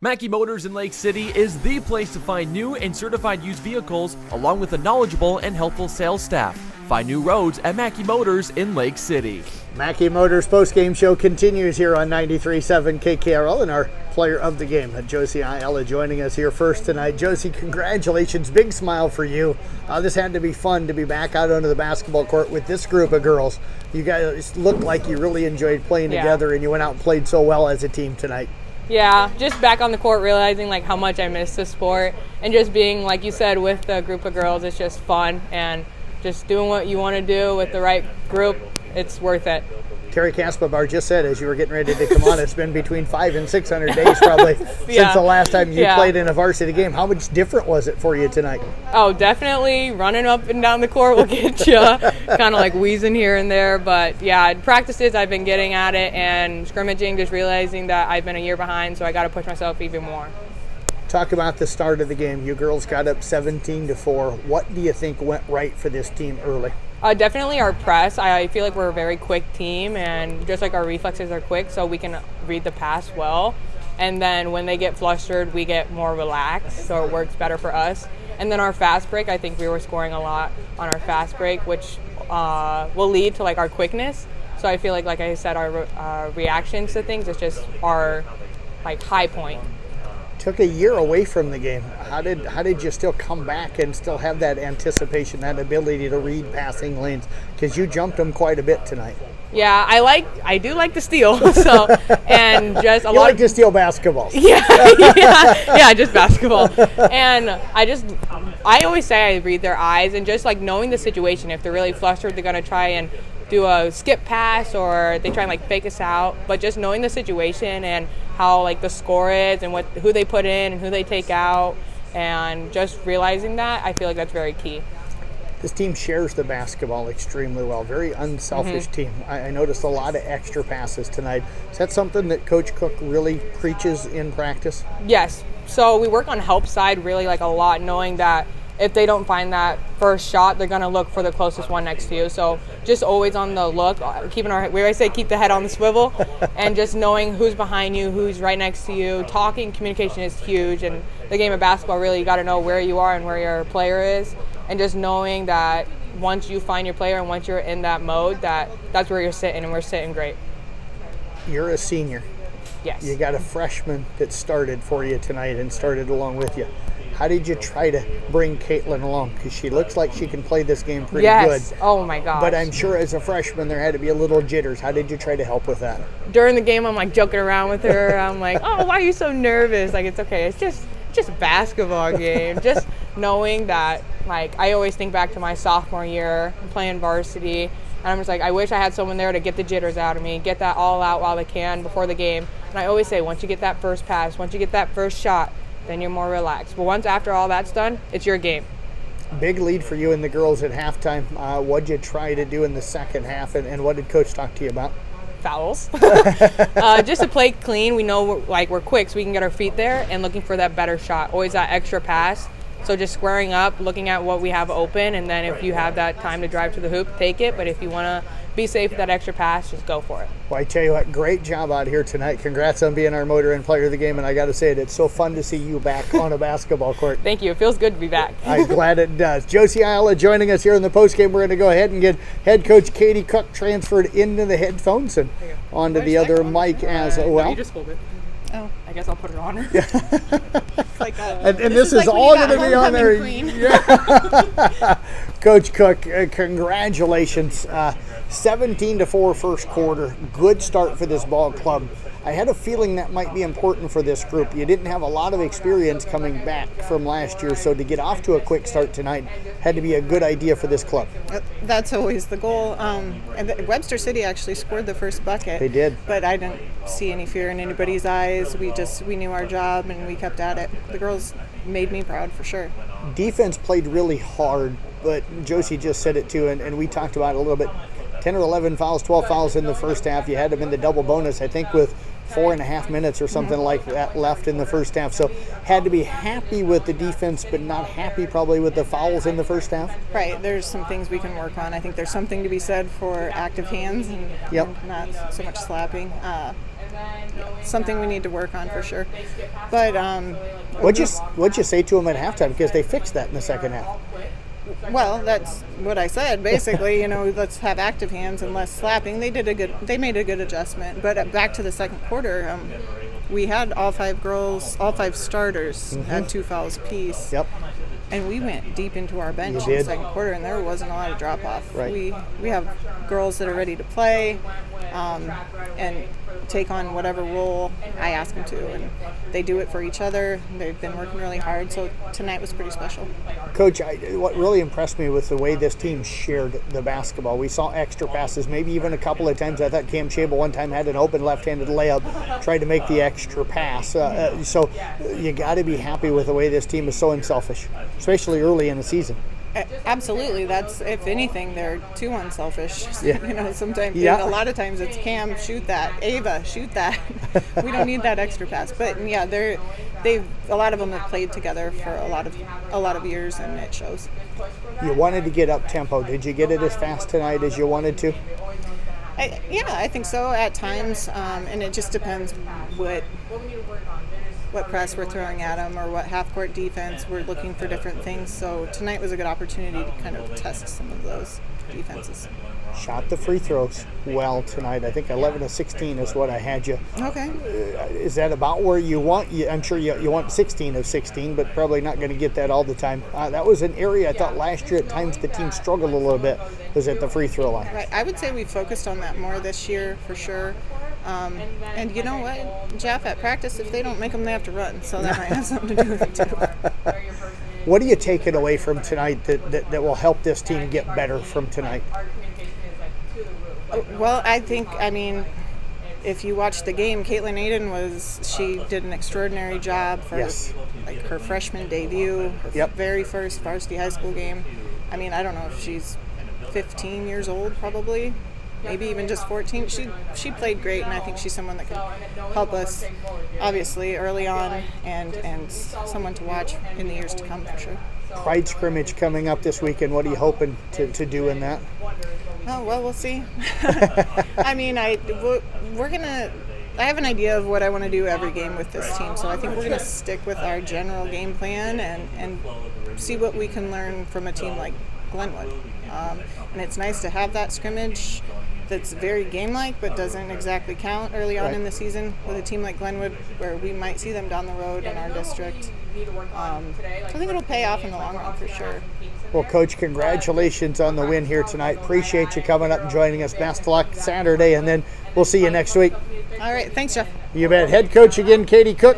Mackey Motors in Lake City is the place to find new and certified used vehicles, along with a knowledgeable and helpful sales staff. Find new roads at Mackey Motors in Lake City. Mackey Motors postgame show continues here on 93.7 Carroll, and our player of the game, Josie Ayala, joining us here first tonight. Josie, congratulations. Big smile for you. This had to be fun to be back out onto the basketball court with this group of girls. You guys looked like you really enjoyed playing together, and you went out and played so well as a team tonight. Yeah, just back on the court, realizing like how much I miss the sport, and just being, like you said, with a group of girls, it's just fun, and just doing what you want to do with the right group, it's worth it. Terry Kaspabar just said as you were getting ready to come on, it's been between 500 and 600 days probably since the last time you played in a varsity game. How much different was it for you tonight? Oh, definitely. Running up and down the court will get you. Kind of like wheezing here and there. But yeah, practices, I've been getting at it, and scrimmaging, just realizing that I've been a year behind, so I got to push myself even more. Talk about the start of the game. You girls got up 17-4. What do you think went right for this team early? Definitely our press. I feel like we're a very quick team, and just like our reflexes are quick, so we can read the pass well. And then when they get flustered, we get more relaxed, so it works better for us. And then our fast break, I think we were scoring a lot on our fast break, which will lead to like our quickness. So I feel like I said, our reactions to things is just our like high point. Took a year away from the game. How did you still come back and still have that anticipation, that ability to read passing lanes? Because you jumped them quite a bit tonight. Yeah, I do like to steal. So, and just a you lot like to steal basketballs. Yeah, just basketball. And I always say I read their eyes, and just like knowing the situation. If they're really flustered, they're gonna try and do a skip pass, or they try and like fake us out. But just knowing the situation and how like the score is, and who they put in and who they take out, and just realizing that, I feel like that's very key. This team shares the basketball extremely well. Very unselfish team. I noticed a lot of extra passes tonight. Is that something that Coach Kock really preaches in practice? Yes. So we work on help side really like a lot, knowing that if they don't find that first shot, they're going to look for the closest one next to you. So just always on the look, keep the head on the swivel, and just knowing who's behind you, who's right next to you. Talking, communication is huge, and the game of basketball, really, you got to know where you are and where your player is, and just knowing that once you find your player and once you're in that mode, that's where you're sitting, and we're sitting great. You're a senior. Yes. You got a freshman that started for you tonight and started along with you. How did you try to bring Caitlin along? Because she looks like she can play this game pretty good. Yes. Oh, my gosh. But I'm sure as a freshman there had to be a little jitters. How did you try to help with that? During the game, I'm like joking around with her. I'm like, oh, why are you so nervous? Like, it's okay. It's just a basketball game. Just knowing that, like, I always think back to my sophomore year playing varsity. And I'm just like, I wish I had someone there to get the jitters out of me, get that all out while they can before the game. And I always say, once you get that first pass, once you get that first shot, then you're more relaxed. But once after all that's done, it's your game. Big lead for you and the girls at halftime. What'd you try to do in the second half, and what did Coach talk to you about? Fouls. Just to play clean. We know we're quick, so we can get our feet there, and looking for that better shot. Always that extra pass. So just squaring up, looking at what we have open, and then if you have that time to drive to the hoop, take it. But if you want to be safe with that extra pass, just go for it. Well, I tell you what, great job out here tonight. Congrats on being our motor and player of the game. And I got to say, it's so fun to see you back on a basketball court. Thank you. It feels good to be back. I'm glad it does. Josie Ayala joining us here in the postgame. We're going to go ahead and get head coach Katie Kock transferred into the headphones and onto the other mic as well. You just hold it. Oh, I guess I'll put it on her. Like and this is like all going to be on there. Yeah. Coach Kock, congratulations. 17-4 first quarter. Good start for this ball club. I had a feeling that might be important for this group. You didn't have a lot of experience coming back from last year, so to get off to a quick start tonight had to be a good idea for this club. That's always the goal. And Webster City actually scored the first bucket. They did. But I didn't see any fear in anybody's eyes. We knew our job, and we kept at it. The girls made me proud for sure. Defense played really hard, but Josie just said it too, and we talked about it a little bit. 10 or 11 fouls, 12 fouls in the first half. You had them in the double bonus, I think, with 4.5 minutes or something like that left in the first half. So had to be happy with the defense, but not happy probably with the fouls in the first half. Right. There's some things we can work on. I think there's something to be said for active hands and not so much slapping. something we need to work on for sure. But what'd you say to them at halftime? Because they fixed that in the second half. well, that's what I said basically. Let's have active hands and less slapping. They made a good adjustment. But back to the second quarter, we had all 5 starters had 2 fouls apiece. Yep. And we went deep into our bench You in the did. second quarter, and there wasn't a lot of drop off. Right. We have girls that are ready to play, and take on whatever role I ask them to, and they do it for each other. They've been working really hard, so tonight was pretty special. Coach, what really impressed me was the way this team shared the basketball. We saw extra passes, maybe even a couple of times. I thought Cam Shable one time had an open left-handed layup, tried to make the extra pass. So you got to be happy with the way this team is so unselfish, especially early in the season. Absolutely. That's, if anything, they're too unselfish. Yeah. Sometimes, Yeah. a lot of times it's Cam, shoot that. Ava, shoot that. We don't need that extra pass. But yeah, a lot of them have played together for a lot of years, and it shows. You wanted to get up tempo. Did you get it as fast tonight as you wanted to? I think so at times, and it just depends what press we're throwing at them or what half-court defense. We're looking for different things. So tonight was a good opportunity to kind of test some of those defenses. Shot the free throws well tonight. I think 11 of 16 is what I had you. Okay. Is that about where you want? I'm sure you want 16 of 16, but probably not going to get that all the time. That was an area I thought last year at times the team struggled a little bit, was at the free throw line. Right. I would say we focused on that more this year for sure. And you know what, Jeff, at practice, if they don't make them, they have to run. So that might have something to do with it too. What are you taking away from tonight that will help this team get better from tonight? Well, I mean, if you watch the game, Caitlin Aiden she did an extraordinary job for like her freshman debut, her very first varsity high school game. I mean, I don't know if she's 15 years old probably. Maybe even just 14. She played great, and I think she's someone that can help us, obviously, early on, and someone to watch in the years to come for sure. Pride scrimmage coming up this weekend. What are you hoping to do in that? Oh, well, we'll see. I mean, I have an idea of what I want to do every game with this team, so I think we're going to stick with our general game plan and see what we can learn from a team like Glenwood. And it's nice to have that scrimmage that's very game-like but doesn't exactly count early on in the season with a team like Glenwood, where we might see them down the road in our district. I think it'll pay off in the long run for sure. Well, Coach, congratulations on the win here tonight. Appreciate you coming up and joining us. Best of luck Saturday, and then we'll see you next week. All right. Thanks, Jeff. You bet. Head coach again, Katie Koch.